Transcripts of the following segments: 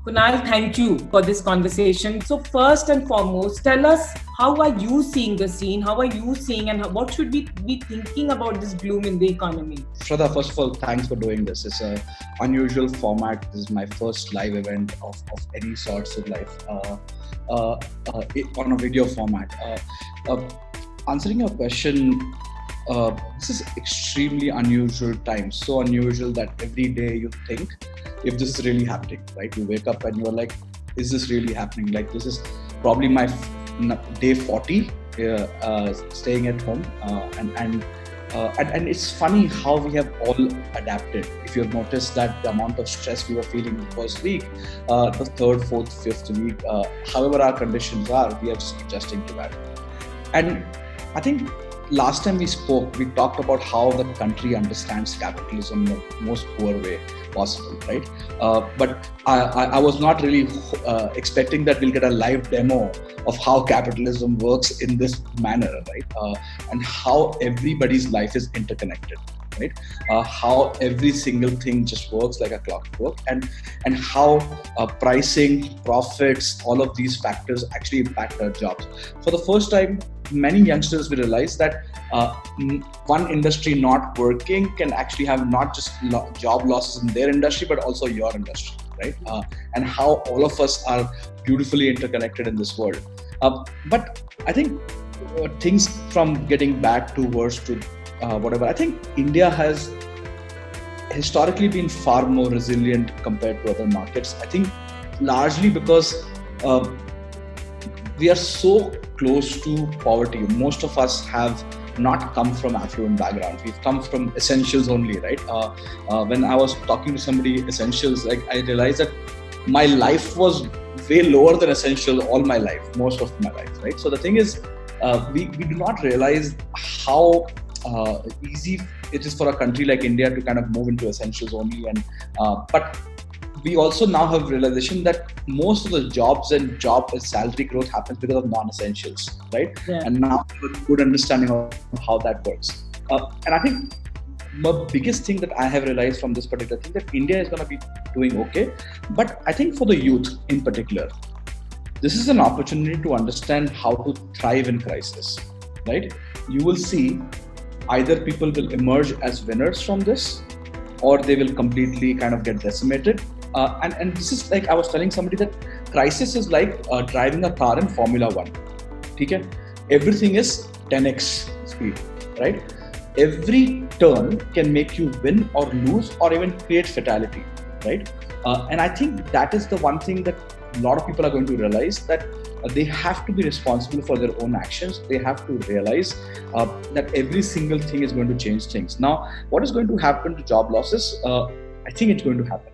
Kunal, thank you for this conversation. So first and foremost, tell us, how are you seeing the scene? How are you seeing, and what should we be thinking about this gloom in the economy? Shraddha, first of all, thanks for doing this. It's an unusual format. This is my first live event of any sorts of life on a video format. Answering your question, this is extremely unusual time. So unusual that every day you think, if this is really happening, right? You wake up and you're like, is this really happening? Like, this is probably my day 40 staying at home. And it's funny how we have all adapted. If you've noticed that the amount of stress we were feeling the first week, the third, fourth, fifth week, however our conditions are, we are just adjusting to that. And I think last time we spoke, we talked about how the country understands capitalism in the most poor way possible, right? But I was not really expecting that we'll get a live demo of how capitalism works in this manner, right? And how everybody's life is interconnected, right? How every single thing just works like a clockwork, and how pricing, profits, all of these factors actually impact our jobs. For the first time, many youngsters will realize that one industry not working can actually have not just job losses in their industry, but also your industry, right? And how all of us are beautifully interconnected in this world. But I think things from getting back to worse to whatever, I think India has historically been far more resilient compared to other markets. I think largely because we are so close to poverty. Most of us have not come from affluent backgrounds. We've come from essentials only, right? When I was talking to somebody essentials, like, I realized that my life was way lower than essential all my life, most of my life, right? So the thing is, we do not realize how easy it is for a country like India to kind of move into essentials only. And but we also now have realization that most of the jobs and job and salary growth happens because of non-essentials, right? Yeah. And now we have a good understanding of how that works. And I think the biggest thing that I have realized from this particular thing, that India is going to be doing okay. But I think for the youth in particular, this is an opportunity to understand how to thrive in crisis, right? You will see either people will emerge as winners from this, or they will completely kind of get decimated. And this is like, I was telling somebody that crisis is like driving a car in Formula 1. Okay? Everything is 10x speed, right? Every turn can make you win or lose, or even create fatality, right? And I think that is the one thing that a lot of people are going to realize, that they have to be responsible for their own actions. They have to realize that every single thing is going to change things. Now, what is going to happen to job losses? I think it's going to happen.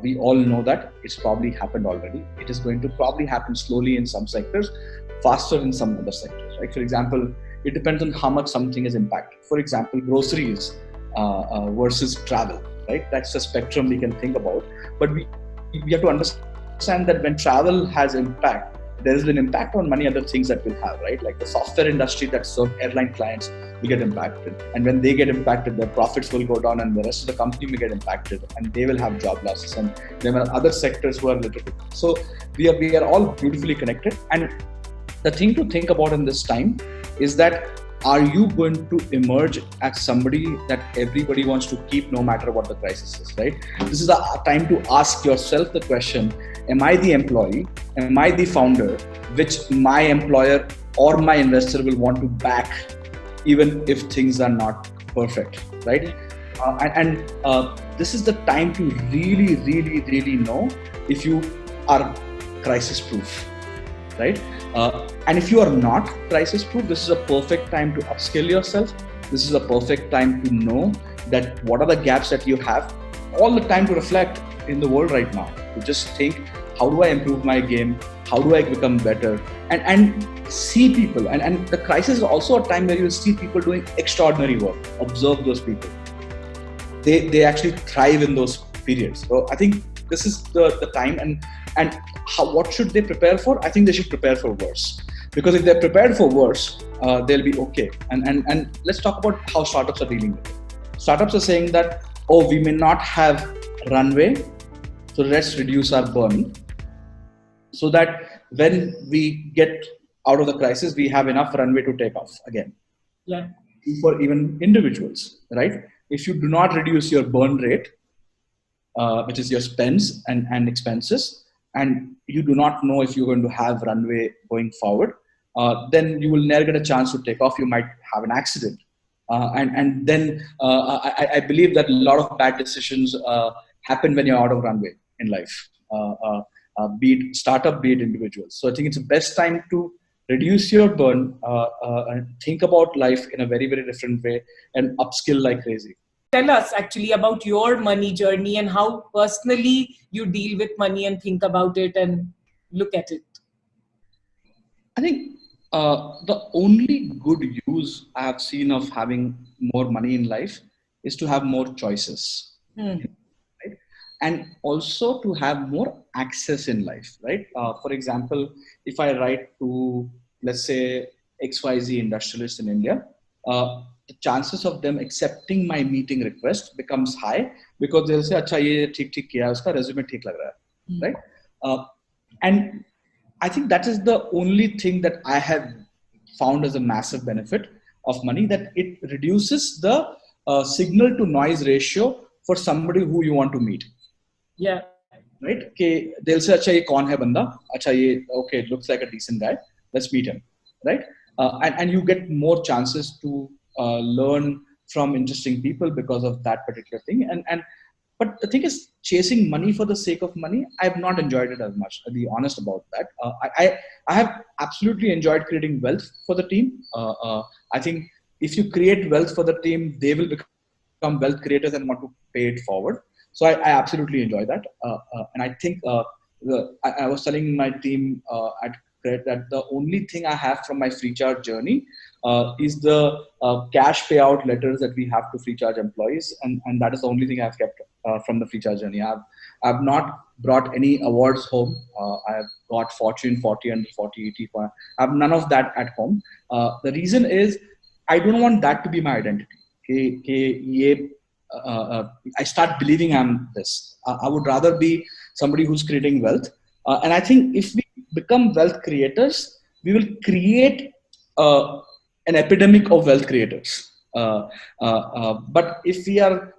We all know that it's probably happened already. It is going to probably happen slowly in some sectors, faster in some other sectors, right? For example, it depends on how much something is impacted. For example, groceries versus travel, right? That's a spectrum we can think about. But we have to understand that when travel has impact, there is an impact on many other things that we'll have, right? Like the software industry that serve airline clients will get impacted. And when they get impacted, their profits will go down, and the rest of the company will get impacted, and they will have job losses. And there are other sectors who are related to it. So we are all beautifully connected. And the thing to think about in this time is that, are you going to emerge as somebody that everybody wants to keep no matter what the crisis is, right? This is a time to ask yourself the question, am I the employee? Am I the founder, which my employer or my investor will want to back, even if things are not perfect, right? And this is the time to really, really, really know if you are crisis proof, right? And if you are not crisis proof, this is a perfect time to upskill yourself. This is a perfect time to know that what are the gaps that you have, all the time to reflect in the world right now, to just think, how do I improve my game? How do I become better? And see people. And the crisis is also a time where you will see people doing extraordinary work. Observe those people. They actually thrive in those periods. So I think this is the time. And what should they prepare for? I think they should prepare for worse. Because if they're prepared for worse, they'll be okay. And let's talk about how startups are dealing with it. Startups are saying that, oh, we may not have runway, So let's reduce our burn so that when we get out of the crisis, we have enough runway to take off again. Yeah. For even individuals, right? If you do not reduce your burn rate, which is your spends and expenses, and you do not know if you're going to have runway going forward, then you will never get a chance to take off. You might have an accident. And then I believe that a lot of bad decisions happen when you're out of runway in life, be it startup, be it individuals. So I think it's the best time to reduce your burn and think about life in a very, very different way and upskill like crazy. Tell us actually about your money journey and how personally you deal with money and think about it and look at it. I think the only good use I have seen of having more money in life is to have more choices, right? And also to have more access in life, right? For example, if I write to, let's say, XYZ industrialist in India, the chances of them accepting my meeting request becomes high because they'll say, "Acha, ye theek theek kiya, uska resume theek lag raha hai," right? And I think that is the only thing that I have found as a massive benefit of money, that it reduces the signal to noise ratio for somebody who you want to meet. Yeah. Right? Okay, they'll say, "Acha, ye kaun hai banda? Acha, ye okay, looks like a decent guy. Let's meet him." Right? And you get more chances to learn from interesting people because of that particular thing. But the thing is, chasing money for the sake of money, I have not enjoyed it as much. I'll be honest about that. I have absolutely enjoyed creating wealth for the team. I think if you create wealth for the team, they will become wealth creators and want to pay it forward. So I absolutely enjoy that. And I think I was telling my team at Credit that the only thing I have from my free charge journey is the cash payout letters that we have to free charge employees, and that is the only thing I've kept from the free charge journey. I've not brought any awards home. I've got Fortune 40 and 40 80. I have none of that at home. The reason is I don't want that to be my identity. I start believing I'm this. I would rather be somebody who's creating wealth. And I think if we become wealth creators, we will create an epidemic of wealth creators. But if we are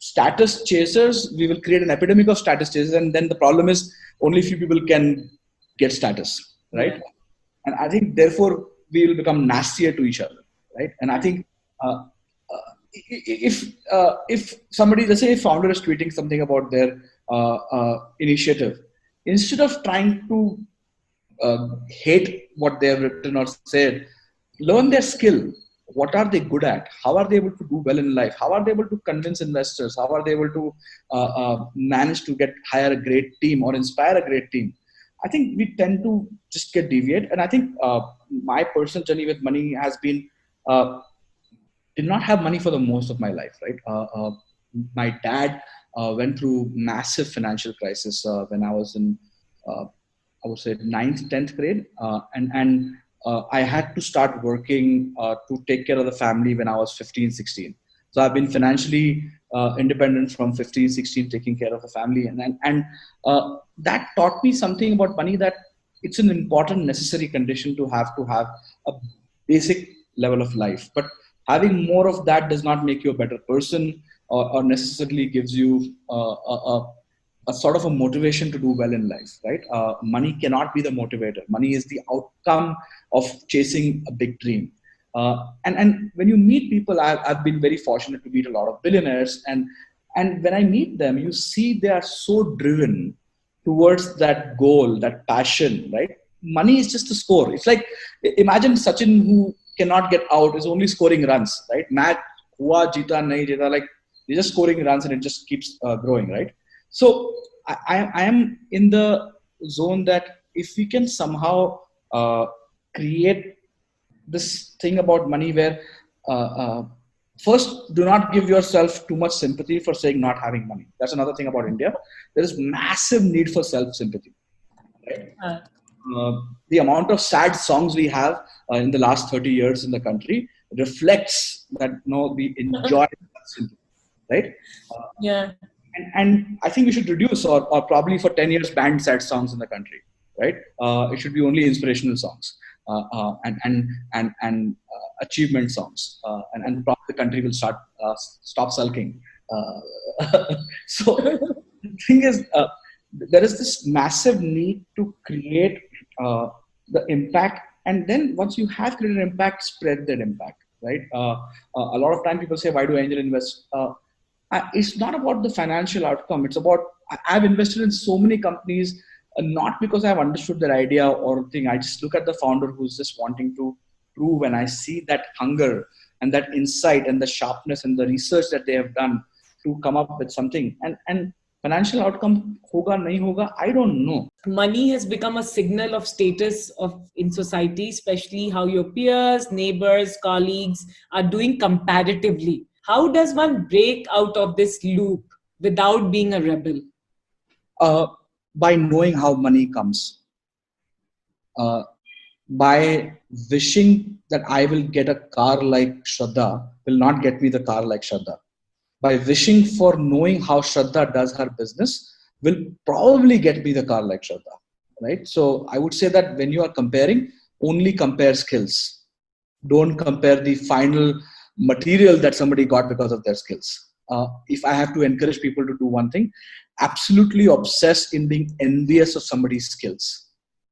status chasers, we will create an epidemic of status chasers. And then the problem is only few people can get status, right? Yeah. And I think therefore we will become nastier to each other, right? And I think if somebody, let's say a founder is tweeting something about their initiative, instead of trying to hate what they have written or said, learn their skill. What are they good at? How are they able to do well in life? How are they able to convince investors? How are they able to manage to hire a great team or inspire a great team? I think we tend to just get deviate. And I think my personal journey with money has been, did not have money for the most of my life, right? My dad went through massive financial crisis when I was in, I would say 9th, 10th grade. And I had to start working to take care of the family when I was 15, 16. So I've been financially independent from 15, 16, taking care of the family. And that taught me something about money, that it's an important, necessary condition to have a basic level of life. But having more of that does not make you a better person or necessarily gives you a sort of a motivation to do well in life, right? Money cannot be the motivator. Money is the outcome of chasing a big dream. And when you meet people, I've been very fortunate to meet a lot of billionaires. And when I meet them, you see they are so driven towards that goal, that passion, right? Money is just a score. It's like, imagine Sachin, who cannot get out, is only scoring runs, right? Match, hua, jeeta, nahi jeeta, like they're just scoring runs and it just keeps growing, right? So I am in the zone that if we can somehow create this thing about money where first, do not give yourself too much sympathy for saying not having money. That's another thing about India. There is massive need for self-sympathy. Right? The amount of sad songs we have in the last 30 years in the country reflects that we enjoy sympathy, right? Yeah. and I think we should reduce or probably for 10 years ban sad songs in the country, right? It should be only inspirational songs and achievement songs, and probably the country will stop sulking. So the thing is, there is this massive need to create the impact, and then once you have created impact, spread that impact, right? A lot of time people say, why do angel invest? It's not about the financial outcome. It's about, I've invested in so many companies, not because I've understood their idea or thing. I just look at the founder who's just wanting to prove, and I see that hunger and that insight and the sharpness and the research that they have done to come up with something. And financial outcome hoga nahi hoga, I don't know. Money has become a signal of status in society, especially how your peers, neighbors, colleagues are doing comparatively. How does one break out of this loop without being a rebel? By knowing how money comes. By wishing that I will get a car like Shraddha will not get me the car like Shraddha. By wishing for knowing how Shraddha does her business will probably get me the car like Shraddha, right? So I would say that when you are comparing, only compare skills. Don't compare the final material that somebody got because of their skills. If I have to encourage people to do one thing, absolutely obsess in being envious of somebody's skills.